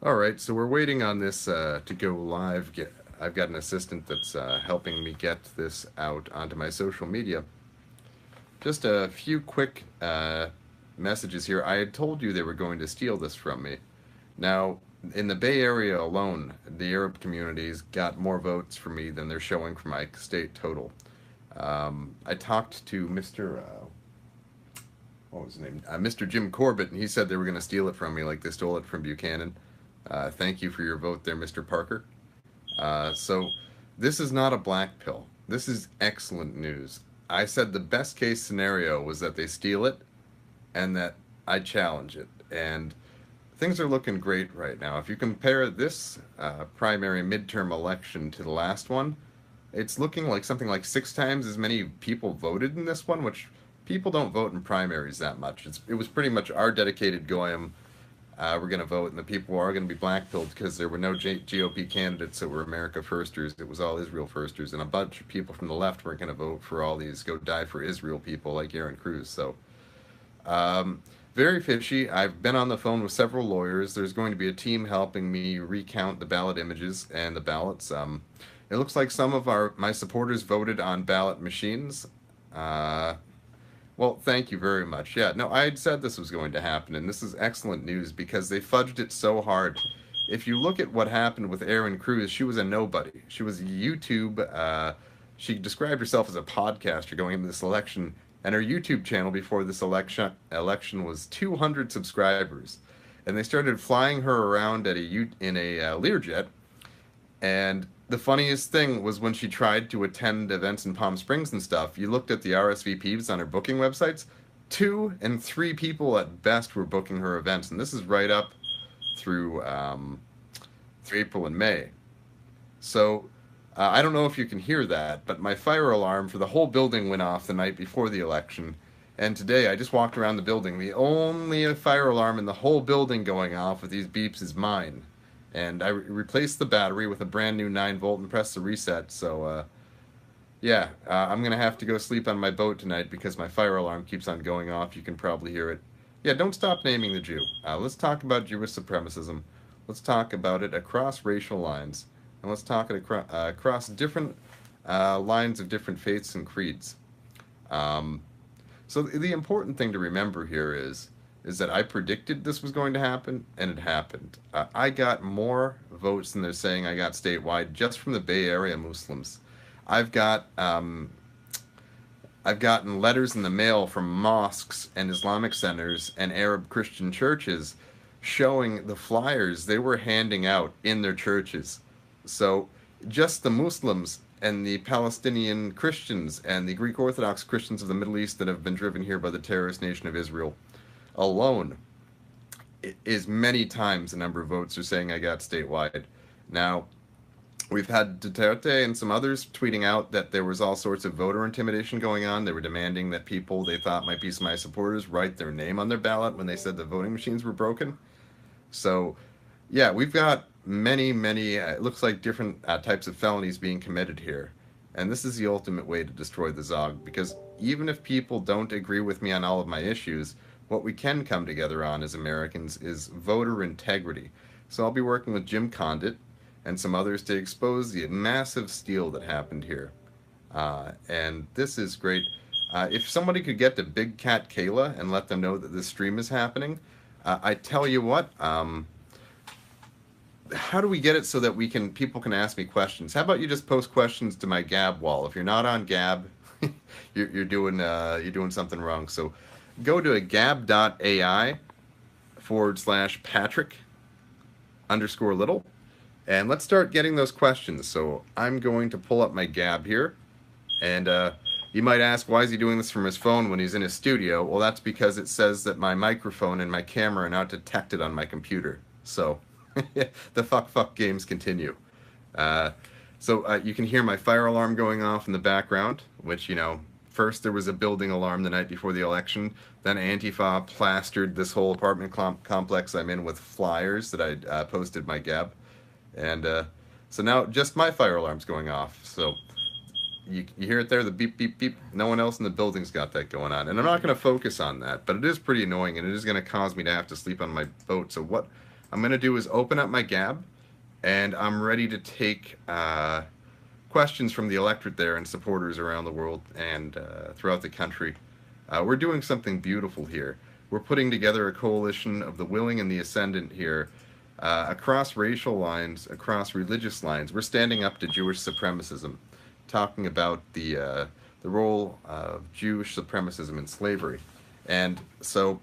All right, so we're waiting on this to go live. I've got an assistant that's helping me get this out onto my social media. Just a few quick messages here. I had told you they were going to steal this from me. Now, in the Bay Area alone, the Arab communities got more votes for me than they're showing for my state total. I talked to what was his name? Mr. Jim Corbett, and he said they were going to steal it from me like they stole it from Buchanan. Thank you for your vote there, Mr. Parker. So this is not a black pill. This is excellent news. I said the best case scenario was that they steal it and that I challenge it. And things are looking great right now. If you compare this primary midterm election to the last one, it's looking like something like 6 times as many people voted in this one, which people don't vote in primaries that much. It was pretty much our dedicated goyim. We're going to vote, and the people are going to be blackpilled because there were no GOP candidates that were America firsters. It was all Israel firsters, and a bunch of people from the left weren't going to vote for all these go die for Israel people like Aaron Cruz. So, very fishy. I've been on the phone with several lawyers. There's going to be a team helping me recount the ballot images and the ballots. It looks like some of my supporters voted on ballot machines. Well, thank you very much. Yeah, no, I had said this was going to happen, and this is excellent news because they fudged it so hard. If you look at what happened with Erin Cruz, she was a nobody. She was YouTube. She described herself as a podcaster going into this election, and her YouTube channel before this election was 200 subscribers, and they started flying her around in a Learjet, and the funniest thing was when she tried to attend events in Palm Springs and stuff, you looked at the RSVPs on her booking websites, 2 and 3 people at best were booking her events. And this is right up through April and May. So I don't know if you can hear that, but my fire alarm for the whole building went off the night before the election. And today I just walked around the building. The only fire alarm in the whole building going off with these beeps is mine. And I replaced the battery with a brand new 9 volt and pressed the reset. So, yeah, I'm going to have to go sleep on my boat tonight because my fire alarm keeps on going off. You can probably hear it. Yeah, don't stop naming the Jew. Let's talk about Jewish supremacism. Let's talk about it across racial lines. And let's talk it across different lines of different faiths and creeds. So the important thing to remember here is that I predicted this was going to happen, and it happened. I got more votes than they're saying I got statewide just from the Bay Area Muslims. I've got I've gotten letters in the mail from mosques and Islamic centers and Arab Christian churches showing the flyers they were handing out in their churches. So just the Muslims and the Palestinian Christians and the Greek Orthodox Christians of the Middle East that have been driven here by the terrorist nation of Israel alone is many times the number of votes are saying I got statewide. Now, we've had Duterte and some others tweeting out that there was all sorts of voter intimidation going on. They were demanding that people they thought might be my supporters write their name on their ballot when they said the voting machines were broken. So, yeah, we've got many, it looks like different types of felonies being committed here. And this is the ultimate way to destroy the Zog, because even if people don't agree with me on all of my issues, what we can come together on as Americans is voter integrity. So I'll be working with Jim Condit and some others to expose the massive steal that happened here. And this is great. If somebody could get to Big Cat Kayla and let them know that this stream is happening, I tell you what, how do we get it so that people can ask me questions? How about you just post questions to my Gab wall? If you're not on Gab, you're doing something wrong. So go to gab.ai/Patrick_Little, and let's start getting those questions. So I'm going to pull up my Gab here, and you might ask, why is he doing this from his phone when he's in his studio? Well, that's because it says that my microphone and my camera are not detected on my computer. So the fuck games continue. So you can hear my fire alarm going off in the background, which, first there was a building alarm the night before the election, then Antifa plastered this whole apartment complex I'm in with flyers that I posted my Gab. And so now just my fire alarm's going off. So you hear it there, the beep, beep, beep. No one else in the building's got that going on. And I'm not going to focus on that, but it is pretty annoying, and it is going to cause me to have to sleep on my boat. So what I'm going to do is open up my Gab, and I'm ready to take questions from the electorate there and supporters around the world and throughout the country. We're doing something beautiful here. We're putting together a coalition of the willing and the ascendant here, across racial lines, across religious lines. We're standing up to Jewish supremacism, talking about the role of Jewish supremacism in slavery. And so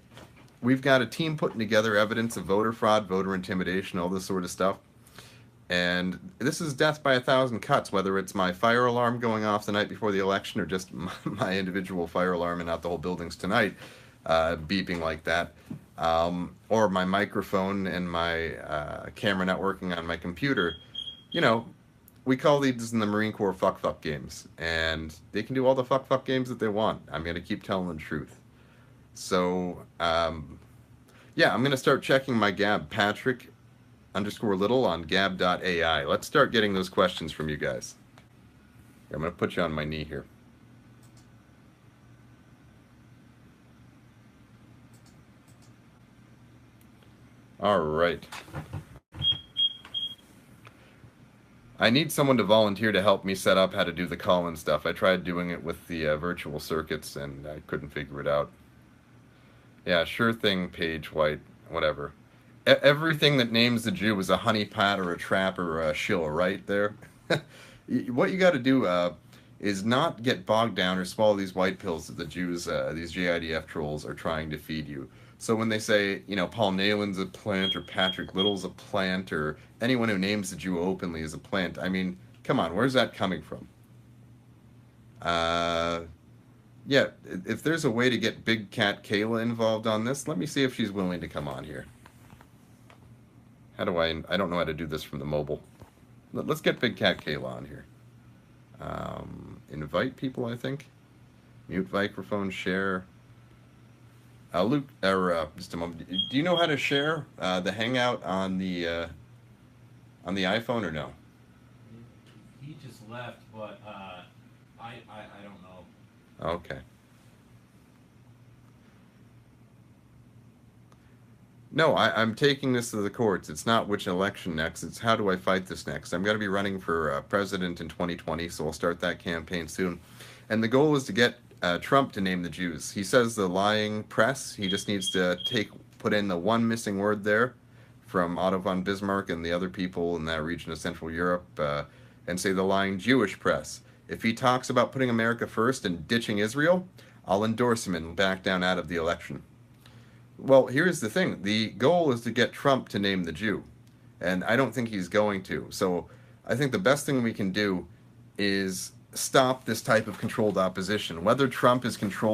we've got a team putting together evidence of voter fraud, voter intimidation, all this sort of stuff. And this is death by 1,000 cuts, whether it's my fire alarm going off the night before the election or just my individual fire alarm and not the whole buildings tonight beeping like that, or my microphone and my camera not working on my computer. You know, we call these in the Marine Corps fuck games, and they can do all the fuck games that they want. I'm going to keep telling the truth. So, yeah, I'm going to start checking my Gab, Patrick_Little on gab.ai. Let's start getting those questions from you guys. I'm going to put you on my knee here. All right. I need someone to volunteer to help me set up how to do the call-in stuff. I tried doing it with the virtual circuits, and I couldn't figure it out. Yeah, sure thing, Paige White, whatever. Everything that names the Jew is a honeypot or a trap or a shill right there. What you got to do is not get bogged down or swallow these white pills that the Jews, these JIDF trolls, are trying to feed you. So when they say, you know, Paul Nalen's a plant or Patrick Little's a plant or anyone who names the Jew openly is a plant, I mean, come on, where's that coming from? Yeah, if there's a way to get Big Cat Kayla involved on this, let me see if she's willing to come on here. How do I don't know how to do this from the mobile. Let's get Big Cat Kayla on here. Invite people, I think. Mute microphone, share. Luke, just a moment. Do you know how to share the Hangout on the iPhone or no? He just left, but I don't know. Okay. No, I'm taking this to the courts. It's not which election next. It's how do I fight this next. I'm going to be running for president in 2020, so I'll start that campaign soon. And the goal is to get Trump to name the Jews. He says the lying press. He just needs to put in the one missing word there from Otto von Bismarck and the other people in that region of Central Europe and say the lying Jewish press. If he talks about putting America first and ditching Israel, I'll endorse him and back down out of the election. Well, here's the thing. The goal is to get Trump to name the Jew. And I don't think he's going to. So I think the best thing we can do is stop this type of controlled opposition. Whether Trump is controlled